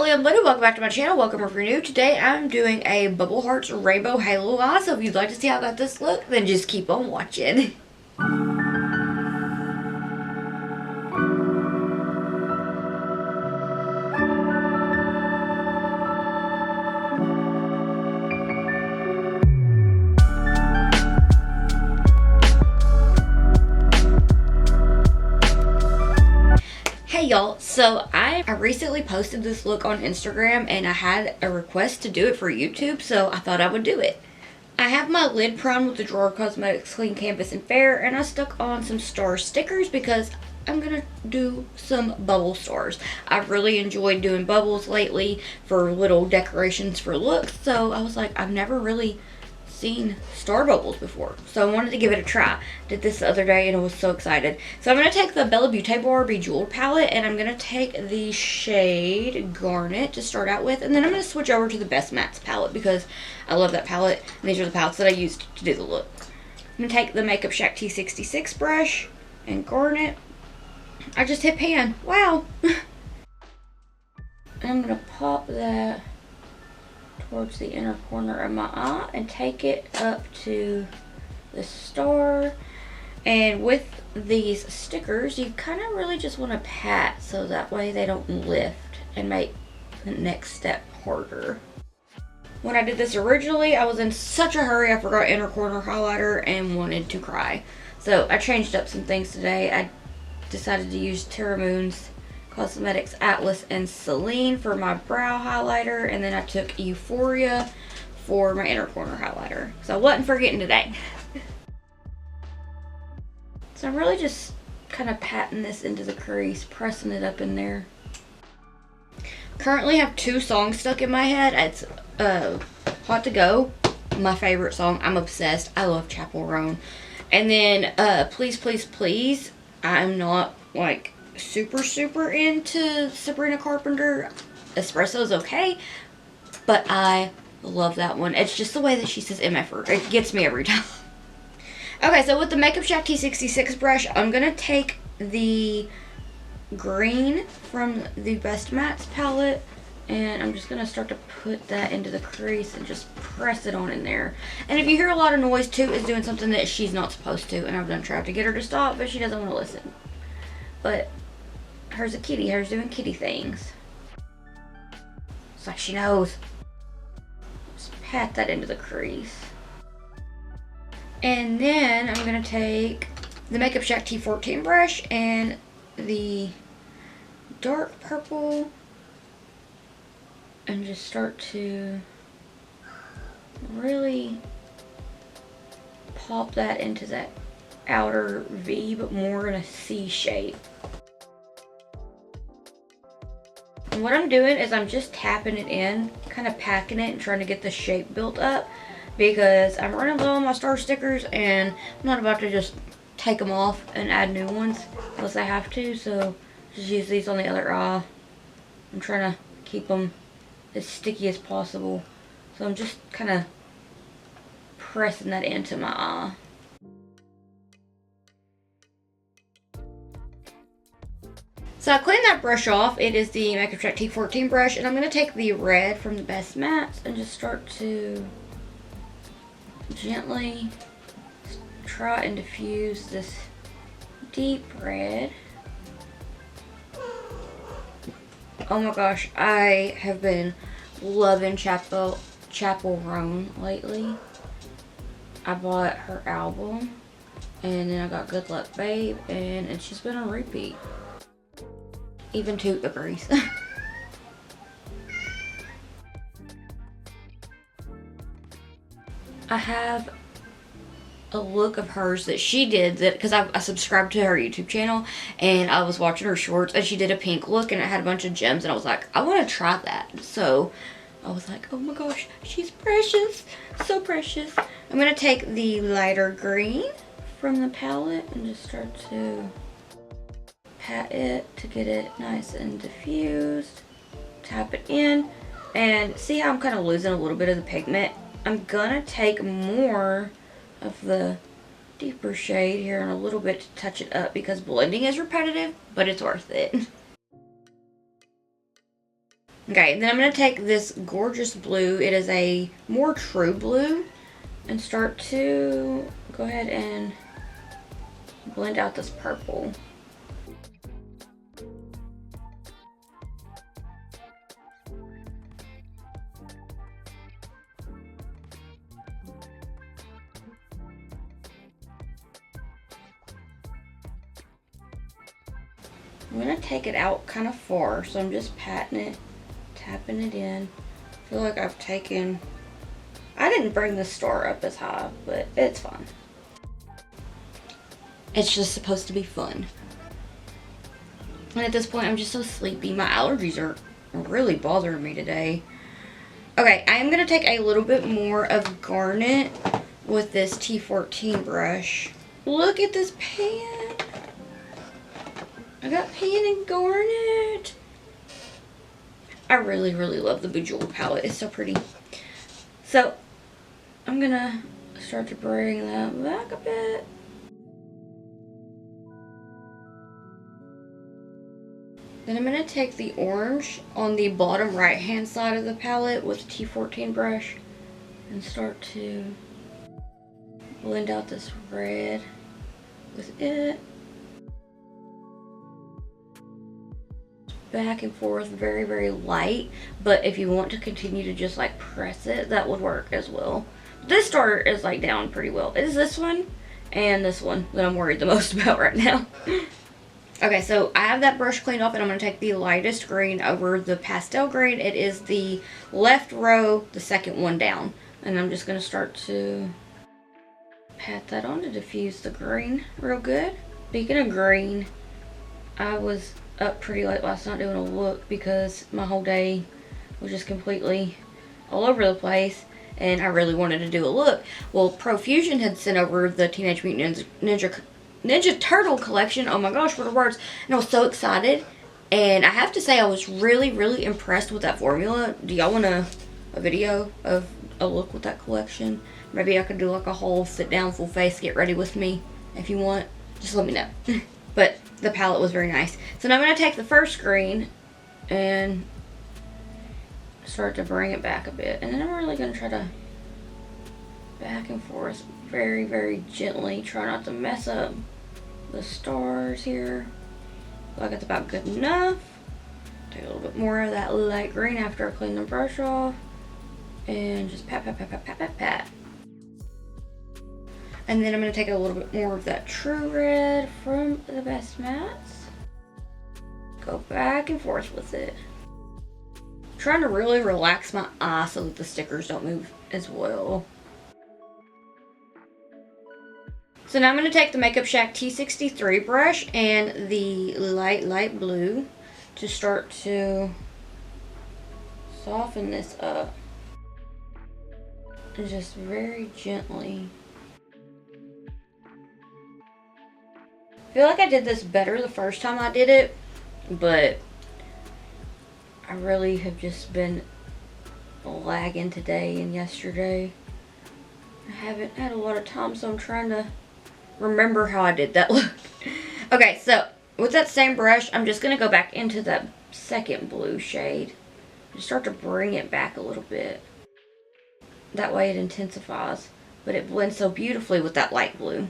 Hello, I'm Linda. Welcome back to my channel. Welcome if you're new. Today I'm doing a Bubble Hearts Rainbow Halo Eye. So if you'd like to see how I got this look, then just keep on watching. Hey y'all, so I recently posted this look on Instagram and I had a request to do it for YouTube, so I thought I would do it. I have my lid primed with the Drawer Cosmetics Clean Canvas and Fair, and I stuck on some star stickers because I'm gonna do some bubble stars. I've really enjoyed doing bubbles lately for little decorations for looks, so I was like, I've never really seen star bubbles before, so I wanted to give it a try. Did this the other day and I was so excited. So I'm going to take the Bella Beauté Bar Bejeweled palette and I'm going to take the shade Garnet to start out with, and then I'm going to switch over to the Best Mattes palette because I love that palette and these are the palettes that I used to do the look. I'm going to take the Makeup Shack T66 brush and Garnet. I just hit pan. Wow. I'm going to pop that towards the inner corner of my eye and take it up to the star. And with these stickers, you kind of really just want to pat so that way they don't lift and make the next step harder. When I did this originally, I was in such a hurry I forgot inner corner highlighter and wanted to cry. So I changed up some things today. I decided to use Terra Moon's Cosmetics Atlas and Celine for my brow highlighter, and then I took Euphoria for my inner corner highlighter. So I wasn't forgetting today. So I'm really just kind of patting this into the crease, pressing it up in there. Currently have two songs stuck in my head. It's Hot to Go, my favorite song. I'm obsessed. I love Chapel Roan. And then Please Please Please. I'm not like super into Sabrina Carpenter. Espresso's okay, but I love that one. It's just the way that she says MFR. It gets me every time. Okay, so with the Makeup Shack T66 brush, I'm gonna take the green from the Best Mattes palette and I'm just gonna start to put that into the crease and just press it on in there. And if you hear a lot of noise, too, is doing something that she's not supposed to, and I've done tried to get her to stop, but she doesn't want to listen. But her's a kitty. Her's doing kitty things. It's like she knows. Just pat that into the crease. And then I'm going to take the Makeup Shack T14 brush and the dark purple and just start to really pop that into that outer V, but more in a C shape. And what I'm doing is I'm just tapping it in, kind of packing it and trying to get the shape built up because I'm running low on my star stickers and I'm not about to just take them off and add new ones unless I have to, so just use these on the other eye. I'm trying to keep them as sticky as possible, so I'm just kind of pressing that into my eye. So I cleaned that brush off. It is the Makeup Shack T14 brush, and I'm going to take the red from the Best Mattes and just start to gently try and diffuse this deep red. Oh my gosh, I have been loving Chapel Roan lately. I bought her album, and then I got Good Luck Babe, and it's just been a repeat. Even Toot agrees. I have a look of hers that she did, that because I subscribed to her YouTube channel and I was watching her shorts and she did a pink look and it had a bunch of gems and I was like, I want to try that. So I was like, oh my gosh, she's precious, so precious. I'm going to take the lighter green from the palette and just start to pat it to get it nice and diffused. Tap it in and see how I'm kind of losing a little bit of the pigment. I'm gonna take more of the deeper shade here and a little bit to touch it up because blending is repetitive, but it's worth it. Okay, then I'm going to take this gorgeous blue. It is a more true blue. And start to go ahead and blend out this purple. I'm going to take it out kind of far, so I'm just patting it, tapping it in. I feel like I've taken... I didn't bring the star up as high, but it's fine. It's just supposed to be fun. And at this point, I'm just so sleepy. My allergies are really bothering me today. Okay, I am going to take a little bit more of Garnet with this T14 brush. Look at this pan. I got pan and Garnet. I really, really love the Bejeweled palette. It's so pretty. So, I'm gonna start to bring that back a bit. Then I'm gonna take the orange on the bottom right hand side of the palette with the T14 brush and start to blend out this red with it. Back and forth, very, very light, but if you want to continue to just like press it, that would work as well. This star is like down pretty well. It is this one and this one that I'm worried the most about right now. Okay, so I have that brush cleaned off and I'm going to take the lightest green over the pastel green. It is the left row, the second one down. And I'm just going to start to pat that on to diffuse the green real good. Speaking of green, I was up pretty late last night doing a look because my whole day was just completely all over the place and I really wanted to do a look. Well, Profusion had sent over the Teenage Mutant Ninja Turtle collection. Oh my gosh, what are words? And I was so excited. And I have to say I was really, really impressed with that formula. Do y'all want a video of a look with that collection? Maybe I could do like a whole sit down full face get ready with me if you want. Just let me know. But the palette was very nice. So now I'm going to take the first green and start to bring it back a bit. And then I'm really going to try to back and forth very, very gently. Try not to mess up the stars here. Feel like it's about good enough. Take a little bit more of that light green after I clean the brush off. And just pat, pat, pat, pat, pat, pat, pat. And then I'm going to take a little bit more of that True Red from the Best Mats. Go back and forth with it. I'm trying to really relax my eye so that the stickers don't move as well. So now I'm going to take the Makeup Shack T63 brush and the light blue to start to soften this up. And just very gently. I feel like I did this better the first time I did it, but I really have just been lagging today and yesterday. I haven't had a lot of time, so I'm trying to remember how I did that look. Okay, so with that same brush, I'm just going to go back into that second blue shade and start to bring it back a little bit. That way it intensifies, but it blends so beautifully with that light blue.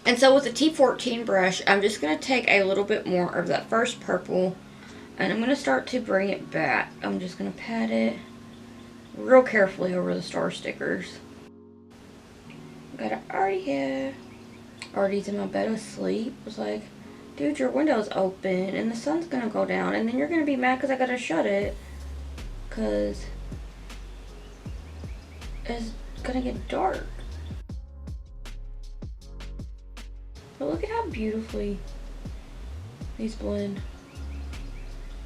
And so with the T14 brush, I'm just going to take a little bit more of that first purple and I'm going to start to bring it back. I'm just going to pat it real carefully over the star stickers. Got Artie here. Artie's in my bed asleep. I was like, dude, your window's open and the sun's going to go down and then you're going to be mad because I got to shut it because it's going to get dark. But look at how beautifully these blend.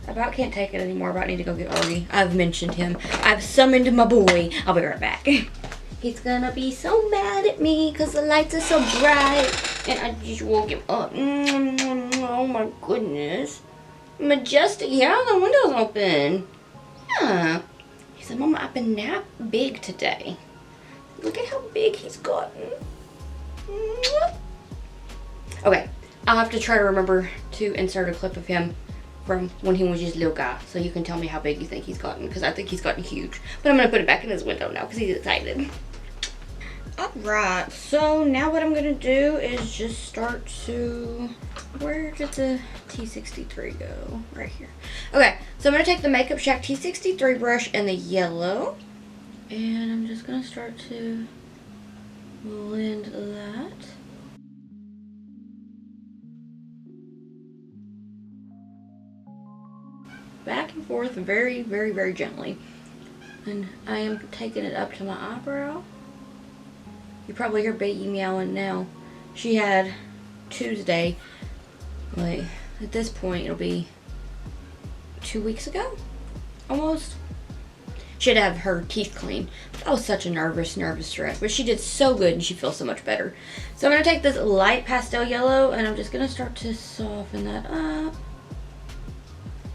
I about can't take it anymore. I about need to go get Artie. I've mentioned him. I've summoned my boy. I'll be right back. He's gonna be so mad at me because the lights are so bright. And I just woke him up. Oh my goodness. Majestic. Yeah, the window's open. Yeah. He said, Mama, I've been nap big today. Look at how big he's gotten. Okay, I'll have to try to remember to insert a clip of him from when he was just a little guy. So you can tell me how big you think he's gotten, because I think he's gotten huge. But I'm going to put it back in his window now because he's excited. Alright, so now what I'm going to do is just start to... Where did the T63 go? Right here. Okay, so I'm going to take the Makeup Shack T63 brush in the yellow. And I'm just going to start to blend that. Back and forth very, very, very gently. And I am taking it up to my eyebrow. You probably hear Baby meowing now. She had Tuesday, like at this point it'll be 2 weeks ago, almost. She had to have her teeth cleaned. That was such a nervous wreck, but she did so good and she feels so much better. So I'm going to take this light pastel yellow and I'm just going to start to soften that up.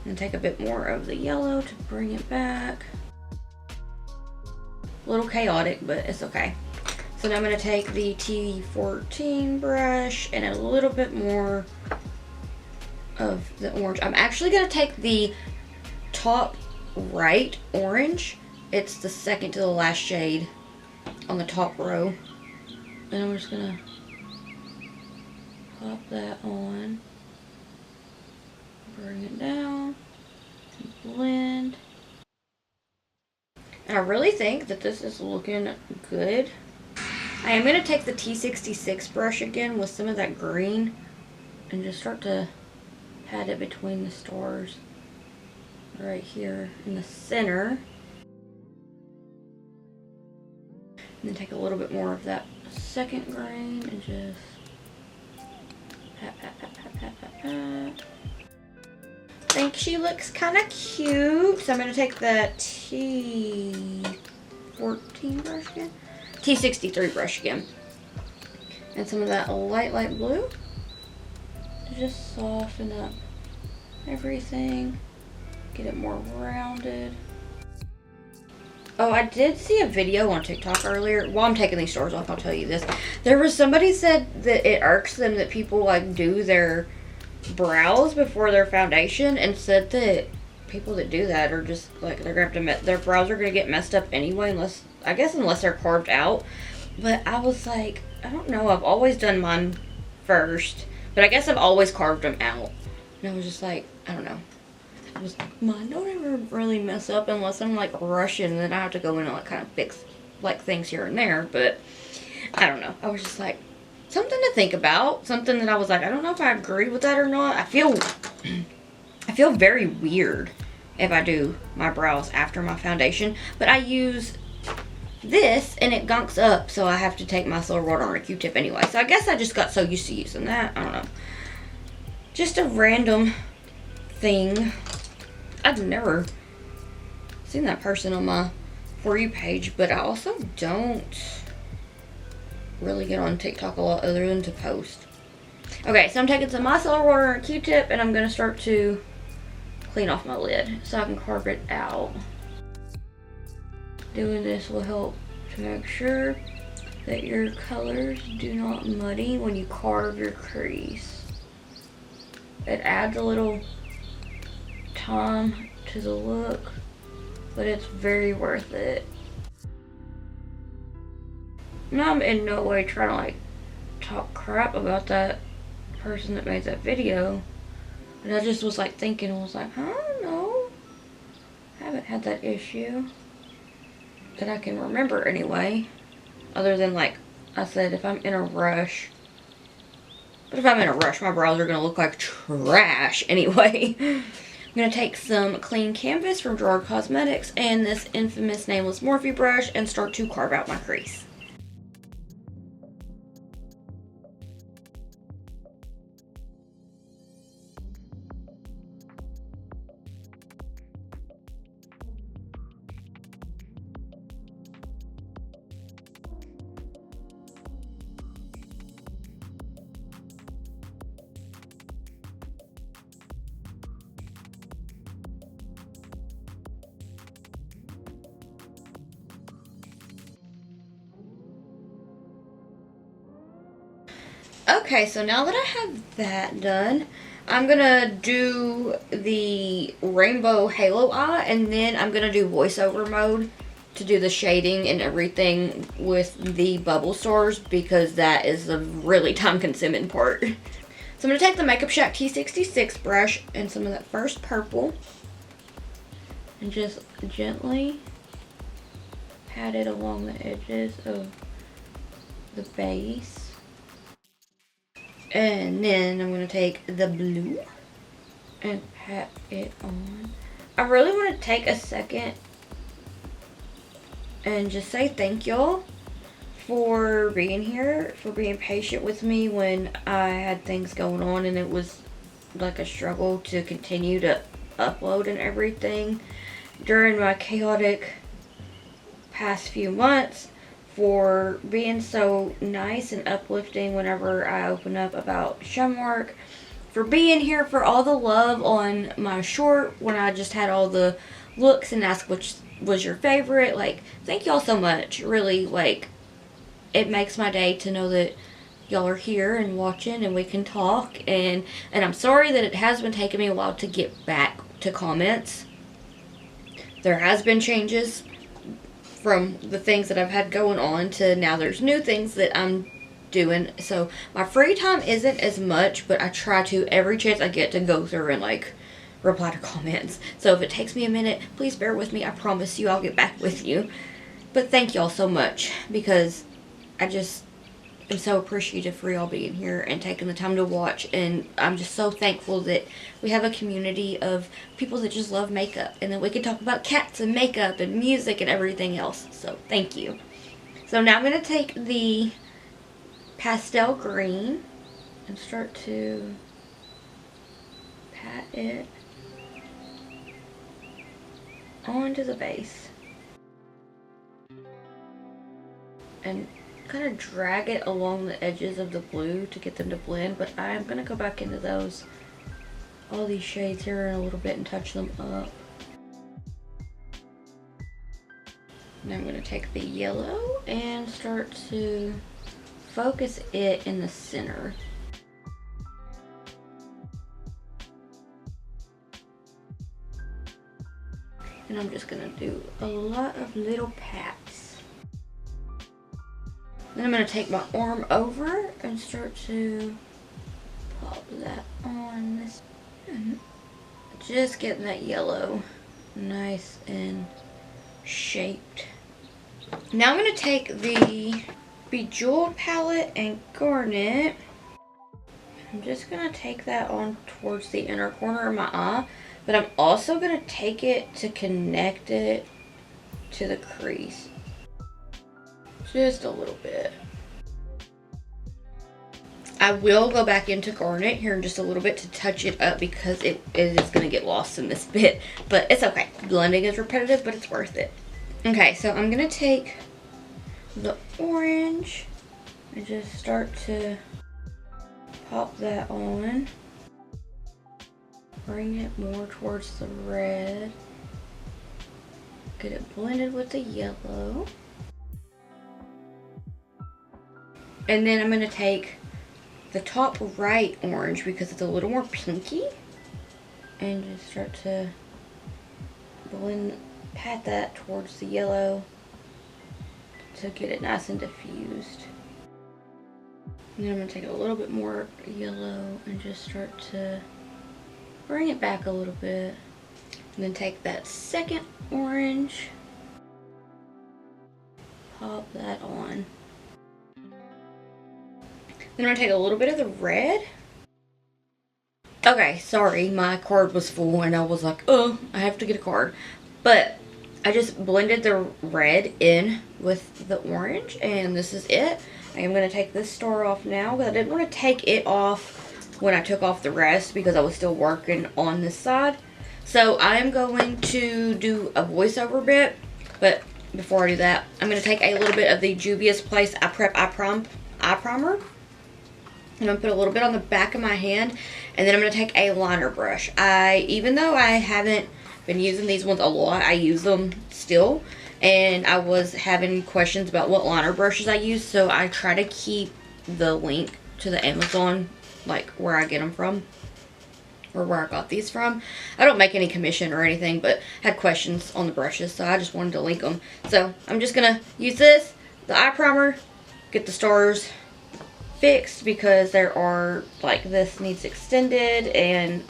And take a bit more of the yellow to bring it back. A little chaotic, but it's okay. So now I'm going to take the T14 brush and a little bit more of the orange. I'm actually going to take the top right orange. It's the second to the last shade on the top row. And I'm just going to pop that on. Bring it down. Blend. And I really think that this is looking good. I am going to take the T66 brush again with some of that green and just start to pat it between the stars right here in the center. And then take a little bit more of that second green and just pat, pat, pat, pat, pat, pat, pat. I think she looks kind of cute. So I'm going to take the T14 brush again. T63 brush again. And some of that light blue. To just soften up everything. Get it more rounded. Oh, I did see a video on TikTok earlier. While I'm taking these stars off, I'll tell you this. There was somebody said that it irks them that people like do their brows before their foundation, and said that people that do that are just like, they're gonna have to their brows are gonna get messed up anyway, unless they're carved out. But I was like, I don't know, I've always done mine first, but I guess I've always carved them out. And I was just like, I don't know, I was like, mine don't ever really mess up unless I'm like rushing, and then I have to go in and like kind of fix like things here and there. But I don't know, I was just like, something to think about. Something that I was like, I don't know if I agree with that or not. I feel very weird if I do my brows after my foundation. But I use this and it gunks up, so I have to take my silver water on a Q-tip anyway. So I guess I just got so used to using that. I don't know. Just a random thing. I've never seen that person on my For You page, but I also don't really get on TikTok a lot other than to post. Okay, so I'm taking some micellar water and a Q-tip and I'm going to start to clean off my lid so I can carve it out. Doing this will help to make sure that your colors do not muddy when you carve your crease. It adds a little time to the look, but it's very worth it. Now, I'm in no way trying to like talk crap about that person that made that video, but I just was like thinking, I was like, I don't know, I haven't had that issue that I can remember anyway, other than like I said, if I'm in a rush. But if I'm in a rush, my brows are going to look like trash anyway. I'm going to take some clean canvas from Gerard Cosmetics and this infamous nameless Morphe brush and start to carve out my crease. Okay, so now that I have that done, I'm gonna do the rainbow halo eye, and then I'm gonna do voiceover mode to do the shading and everything with the bubble stars, because that is a really time consuming part. So I'm gonna take the Makeup Shack T66 brush and some of that first purple and just gently pat it along the edges of the base. And then I'm going to take the blue and pat it on. I really want to take a second and just say thank y'all for being here, for being patient with me when I had things going on and it was like a struggle to continue to upload and everything during my chaotic past few months, for being so nice and uplifting whenever I open up about shum work, for being here for all the love on my short when I just had all the looks and asked which was your favorite. Like, thank y'all so much. Really, like, it makes my day to know that y'all are here and watching and we can talk. And I'm sorry that it has been taking me a while to get back to comments. There has been changes from the things that I've had going on to now there's new things that I'm doing. So my free time isn't as much, but I try to every chance I get to go through and like reply to comments. So if it takes me a minute, please bear with me. I promise you I'll get back with you. But thank y'all so much, because I just am so appreciative for y'all being here and taking the time to watch, and I'm just so thankful that we have a community of people that just love makeup, and that we can talk about cats and makeup and music and everything else. So thank you. So now I'm going to take the pastel green and start to pat it onto the base and kind of drag it along the edges of the blue to get them to blend. But I'm going to go back into all these shades here in a little bit and touch them up. And I'm going to take the yellow and start to focus it in the center. And I'm just going to do a lot of little pats. Then I'm going to take my arm over and start to pop that on this. And just getting that yellow nice and shaped. Now I'm going to take the Bejeweled palette and Garnet. I'm just going to take that on towards the inner corner of my eye. But I'm also going to take it to connect it to the crease. Just a little bit. I will go back into Garnet here in just a little bit to touch it up, because it is going to get lost in this bit. But it's okay. Blending is repetitive, but it's worth it. Okay, so I'm going to take the orange and just start to pop that on. Bring it more towards the red. Get it blended with the yellow. And then I'm going to take the top right orange, because it's a little more pinky, and just start to pat that towards the yellow to get it nice and diffused. And then I'm going to take a little bit more yellow and just start to bring it back a little bit. And then take that second orange, pop that on. Then I'm going to take a little bit of the red. Okay, sorry, my card was full and I was like, oh, I have to get a card. But I just blended the red in with the orange, and this is it. I am going to take this star off now, but I didn't want to take it off when I took off the rest because I was still working on this side. So I am going to do a voiceover bit, but before I do that, I'm going to take a little bit of the Juvia's Place Eye Primer. I'm going to put a little bit on the back of my hand, and then I'm going to take a liner brush. Even though I haven't been using these ones a lot, I use them still, and I was having questions about what liner brushes I use, so I try to keep the link to the Amazon, like where I get them from, or where I got these from. I don't make any commission or anything, but had questions on the brushes, so I just wanted to link them. So I'm just gonna use this, the eye primer, get the stars fixed because there are, like, this needs extended and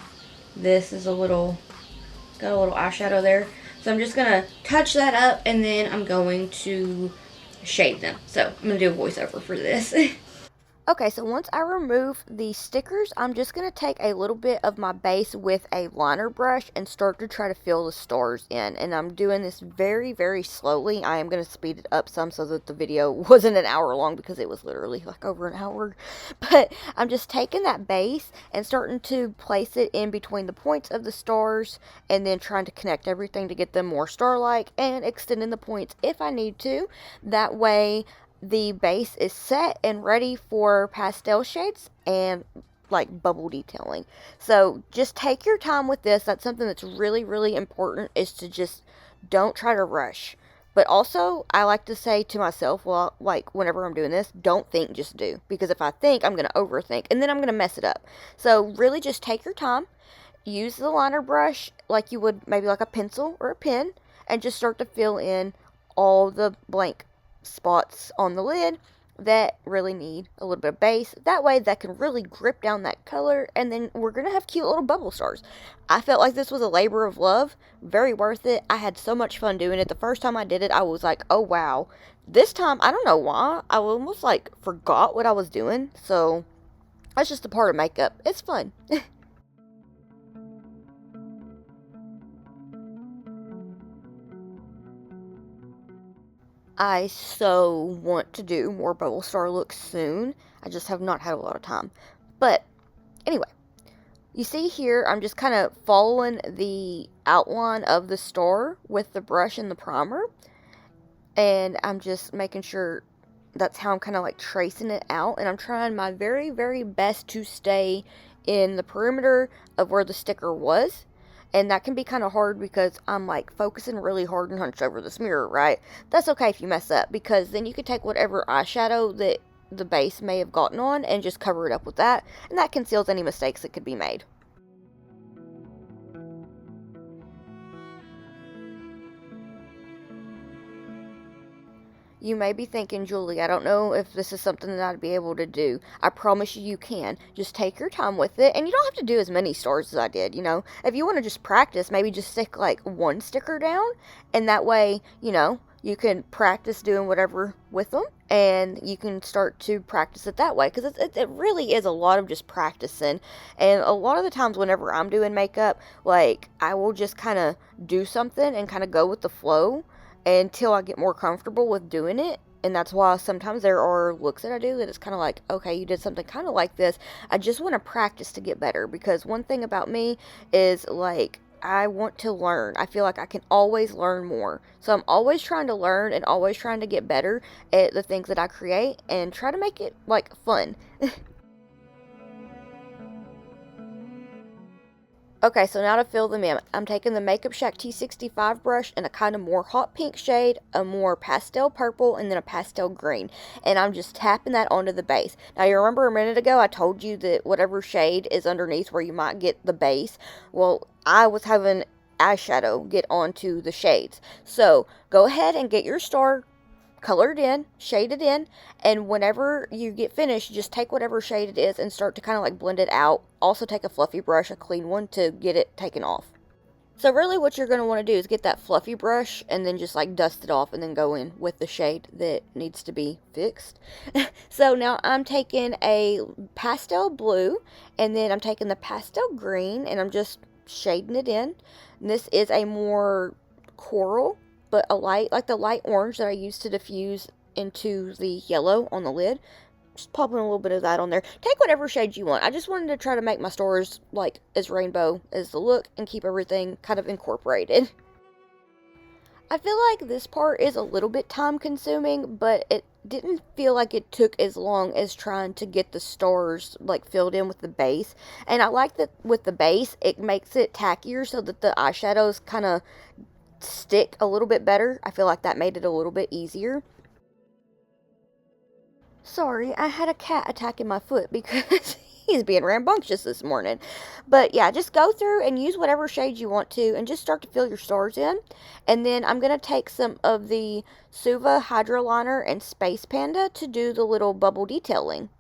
this is got a little eyeshadow there. So I'm just gonna touch that up and then I'm going to shade them. So I'm gonna do a voiceover for this. Okay, so once I remove the stickers, I'm just going to take a little bit of my base with a liner brush and start to try to fill the stars in. And I'm doing this very, very slowly. I am going to speed it up some so that the video wasn't an hour long because it was literally like over an hour. But I'm just taking that base and starting to place it in between the points of the stars and then trying to connect everything to get them more star-like and extending the points if I need to. That way the base is set and ready for pastel shades and like bubble detailing. So just take your time with this. That's something that's really, really important, is to just don't try to rush. But also, I like to say to myself, well, like whenever I'm doing this, don't think, just do. Because if I think, I'm going to overthink and then I'm going to mess it up. So really just take your time. Use the liner brush like you would maybe like a pencil or a pen and just start to fill in all the blank spots on the lid that really need a little bit of base. That way that can really grip down that color, and then we're gonna have cute little bubble stars. I felt like this was a labor of love, very worth it. I had so much fun doing it. The first time I did it, I was like, oh wow. This time, I don't know why, I almost like forgot what I was doing. So that's just a part of makeup. It's fun. I so want to do more bubble star looks soon. I just have not had a lot of time. But anyway, you see here, I'm just kind of following the outline of the star with the brush and the primer. And I'm just making sure that's how I'm kind of like tracing it out. And I'm trying my very, very best to stay in the perimeter of where the sticker was. And that can be kind of hard because I'm like focusing really hard and hunched over this mirror, right? That's okay if you mess up, because then you can take whatever eyeshadow that the base may have gotten on and just cover it up with that. And that conceals any mistakes that could be made. You may be thinking, Julie, I don't know if this is something that I'd be able to do. I promise you, you can. Just take your time with it, and you don't have to do as many stars as I did, you know. If you want to just practice, maybe just stick like one sticker down, and that way, you know, you can practice doing whatever with them, and you can start to practice it that way, because it really is a lot of just practicing. And a lot of the times whenever I'm doing makeup, like, I will just kind of do something and kind of go with the flow until I get more comfortable with doing it. And that's why sometimes there are looks that I do that it's kind of like, okay, you did something kind of like this. I just want to practice to get better, because one thing about me is, like, I want to learn. I feel like I can always learn more. So I'm always trying to learn and always trying to get better at the things that I create and try to make it, like, fun. Okay, so now to fill them in, I'm taking the Makeup Shack T65 brush in a kind of more hot pink shade, a more pastel purple, and then a pastel green. And I'm just tapping that onto the base. Now, you remember a minute ago I told you that whatever shade is underneath where you might get the base? Well, I was having eyeshadow get onto the shades. So, go ahead and get your star colored in, shaded in, and whenever you get finished, just take whatever shade it is and start to kind of like blend it out. Also take a fluffy brush, a clean one, to get it taken off. So really what you're going to want to do is get that fluffy brush and then just like dust it off and then go in with the shade that needs to be fixed. So now I'm taking a pastel blue and then I'm taking the pastel green and I'm just shading it in. And this is a more coral, but a light, like the light orange that I used to diffuse into the yellow on the lid. Just popping a little bit of that on there. Take whatever shade you want. I just wanted to try to make my stars like as rainbow as the look and keep everything kind of incorporated. I feel like this part is a little bit time consuming, but it didn't feel like it took as long as trying to get the stars like filled in with the base. And I like that with the base, it makes it tackier so that the eyeshadows kind of stick a little bit better. I feel like that made it a little bit easier. Sorry, I had a cat attacking my foot because He's being rambunctious this morning. But yeah, just go through and use whatever shades you want to and just start to fill your stars in. And then I'm going to take some of the Suva Hydroliner and Space Panda to do the little bubble detailing.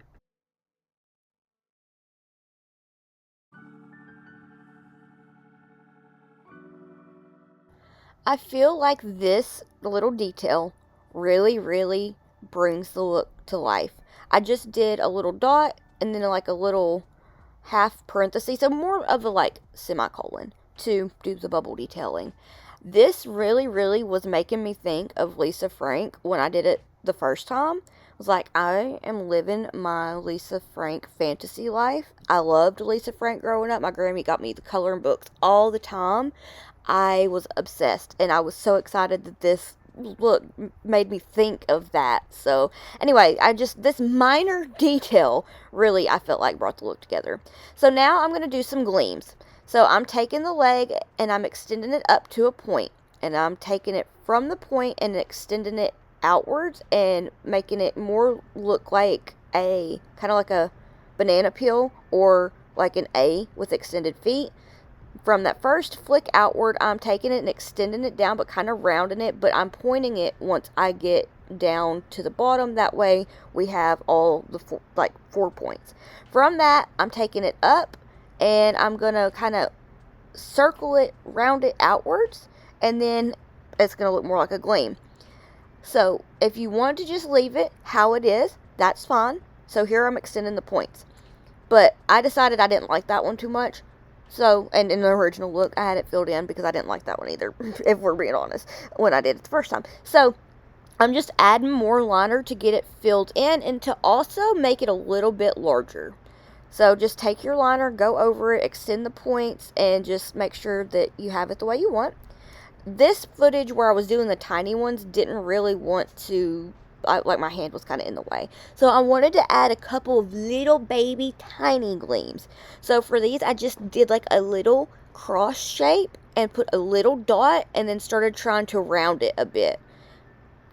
I feel like this little detail really brings the look to life. I just did a little dot and then like a little half parenthesis, so more of a like semicolon to do the bubble detailing. This really was making me think of Lisa Frank when I did it the first time. I was like, I am living my Lisa Frank fantasy life. I loved Lisa Frank growing up. My Grammy got me the coloring books all the time. I was obsessed, and I was so excited that this look made me think of that. So anyway, this minor detail really, I felt like, brought the look together. So now I'm going to do some gleams. So I'm taking the leg and I'm extending it up to a point, and I'm taking it from the point and extending it outwards and making it more look like a kind of like a banana peel or like an A with extended feet. From that first flick outward, I'm taking it and extending it down, but kind of rounding it, but I'm pointing it once I get down to the bottom. That way we have all the 4 points. From that, I'm taking it up and I'm going to kind of circle it, round it outwards, and then it's going to look more like a gleam. So if you want to just leave it how it is, that's fine. So here I'm extending the points. But I decided I didn't like that one too much. So, and in the original look, I had it filled in because I didn't like that one either, if we're being honest, when I did it the first time. So, I'm just adding more liner to get it filled in and to also make it a little bit larger. So, just take your liner, go over it, extend the points, and just make sure that you have it the way you want. This footage where I was doing the tiny ones didn't really want to, like my hand was kind of in the way. So I wanted to add a couple of little baby tiny gleams. So for these, I just did like a little cross shape and put a little dot and then started trying to round it a bit.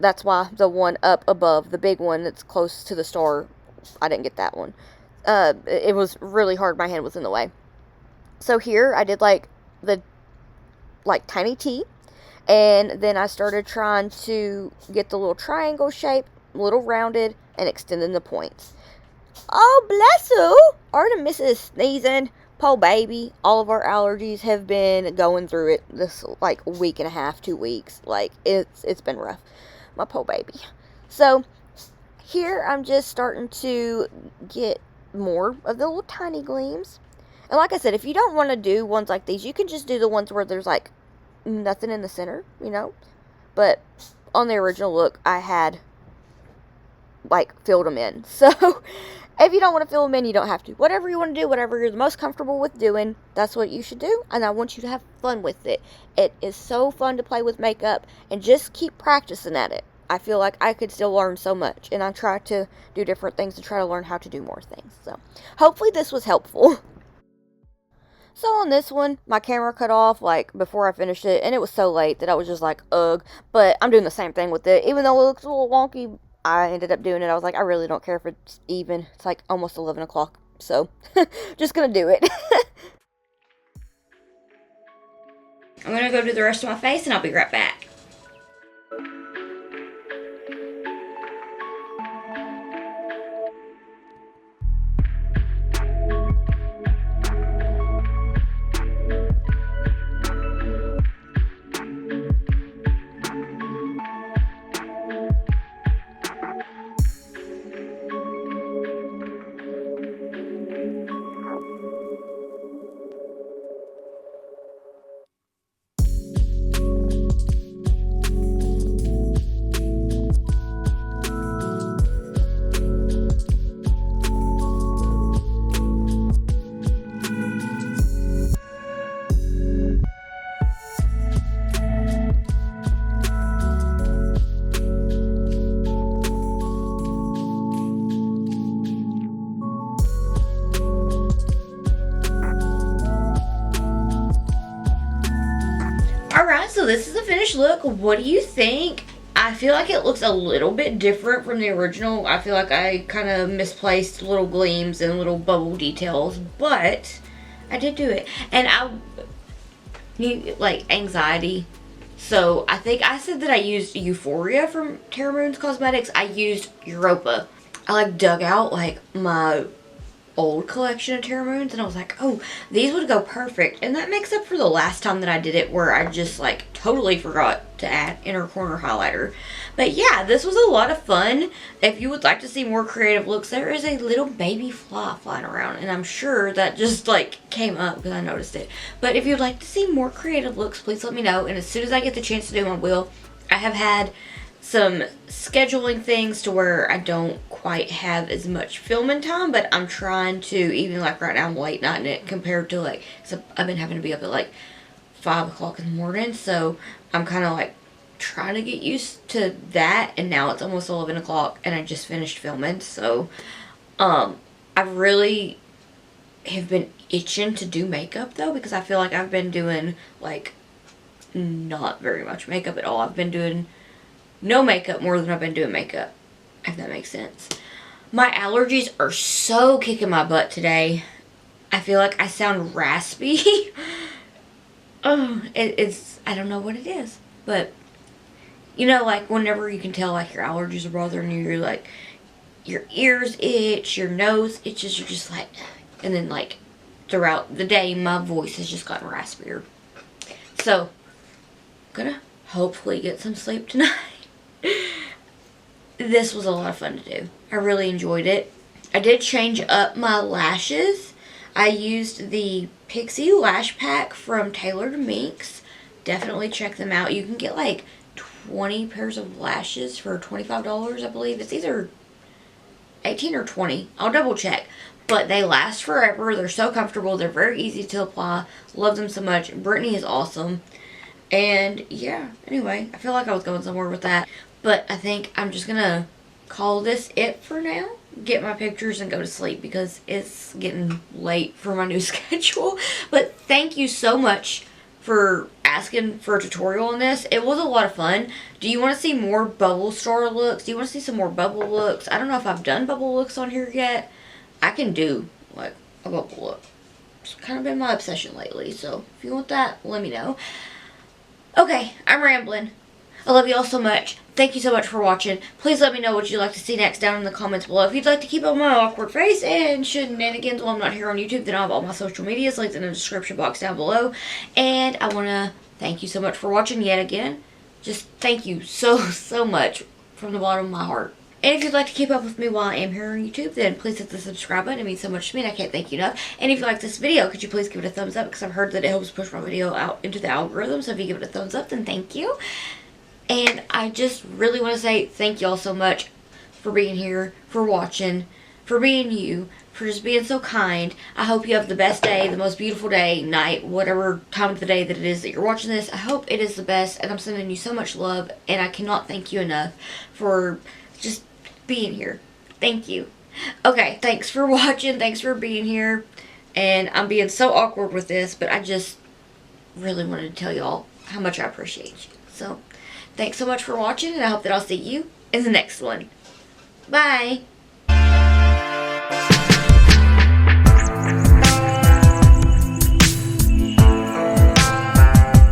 That's why the one up above, the big one that's close to the star, I didn't get that one. It was really hard. My hand was in the way. So here I did like the tiny T. And then I started trying to get the little triangle shape, a little rounded, and extending the points. Oh, bless you! Artemis is sneezing. Po baby. All of our allergies have been going through it this, week and a half, 2 weeks. It's been rough. My po baby. So, here I'm just starting to get more of the little tiny gleams. And like I said, if you don't want to do ones like these, you can just do the ones where there's, nothing in the center, but on the original look I had filled them in. So if you don't want to fill them in, you don't have to. Whatever you want to do, whatever you're the most comfortable with doing, that's what you should do, and I want you to have fun with it. It is so fun to play with makeup, and just keep practicing at it. I feel like I could still learn so much, and I try to do different things to try to learn how to do more things. So hopefully this was helpful. So on this one, my camera cut off, before I finished it, and it was so late that I was just like, ugh. But I'm doing the same thing with it. Even though it looks a little wonky, I ended up doing it. I was like, I really don't care if it's even. It's almost 11 o'clock, so just gonna do it. I'm gonna go do the rest of my face, and I'll be right back. Alright, so this is the finished look. What do you think? I feel like it looks a little bit different from the original. I feel like I kind of misplaced little gleams and little bubble details, but I did do it. And I need, like, anxiety. So I think I said that I used Euphoria from Tara Moon's Cosmetics. I used Europa. I, like, dug out, like, my old collection of Tara Moons, and I was like, oh, these would go perfect. And that makes up for the last time that I did it, where I just, like, totally forgot to add inner corner highlighter. But yeah, this was a lot of fun. If you would like to see more creative looks, there is a little baby fly flying around, and I'm sure that just, like, came up because I noticed it. But if you'd like to see more creative looks, please let me know, and as soon as I get the chance to do them, I will. I have had some scheduling things to where I don't quite have as much filming time, but I'm trying to, even like right now I'm late nighting it compared to, like, so I've been having to be up at like 5 o'clock in the morning, so I'm kind of like trying to get used to that. And now it's almost 11 o'clock and I just finished filming, so I really have been itching to do makeup though, because I feel like I've been doing like not very much makeup at all. I've been doing no makeup more than I've been doing makeup, if that makes sense. My allergies are so kicking my butt today. I feel like I sound raspy. Oh, it's, I don't know what it is. But, you know, like, whenever you can tell, like, your allergies are bothering you, you're like, your ears itch, your nose itches, you're just like, and then, like, throughout the day, my voice has just gotten raspier. So, I'm gonna hopefully get some sleep tonight. This was a lot of fun to do. I really enjoyed it. I did change up my lashes. I used the Pixie Lash Pack from Tailored Minx. Definitely check them out. You can get like 20 pairs of lashes for $25, I believe. It's either 18 or 20. I'll double check. But they last forever. They're so comfortable. They're very easy to apply. Love them so much. Brittany is awesome. And yeah, anyway, I feel like I was going somewhere with that. But I think I'm just going to call this it for now. Get my pictures and go to sleep because it's getting late for my new schedule. But thank you so much for asking for a tutorial on this. It was a lot of fun. Do you want to see more bubble star looks? Do you want to see some more bubble looks? I don't know if I've done bubble looks on here yet. I can do like a bubble look. It's kind of been my obsession lately. So if you want that, let me know. Okay, I'm rambling. I love you all so much. Thank you so much for watching. Please let me know what you'd like to see next down in the comments below. If you'd like to keep up my awkward face and shenanigans while I'm not here on YouTube, then I'll have all my social medias linked in the description box down below. And I want to thank you so much for watching yet again. Just thank you so much from the bottom of my heart. And if you'd like to keep up with me while I am here on YouTube, then please hit the subscribe button. It means so much to me and I can't thank you enough. And if you like this video, could you please give it a thumbs up? Because I've heard that it helps push my video out into the algorithm. So if you give it a thumbs up, then thank you. And I just really want to say thank y'all so much for being here, for watching, for being you, for just being so kind. I hope you have the best day, the most beautiful day, night, whatever time of the day that it is that you're watching this. I hope it is the best, and I'm sending you so much love, and I cannot thank you enough for just being here. Thank you. Okay, thanks for watching. Thanks for being here. And I'm being so awkward with this, but I just really wanted to tell y'all how much I appreciate you. So, thanks so much for watching, and I hope that I'll see you in the next one. Bye.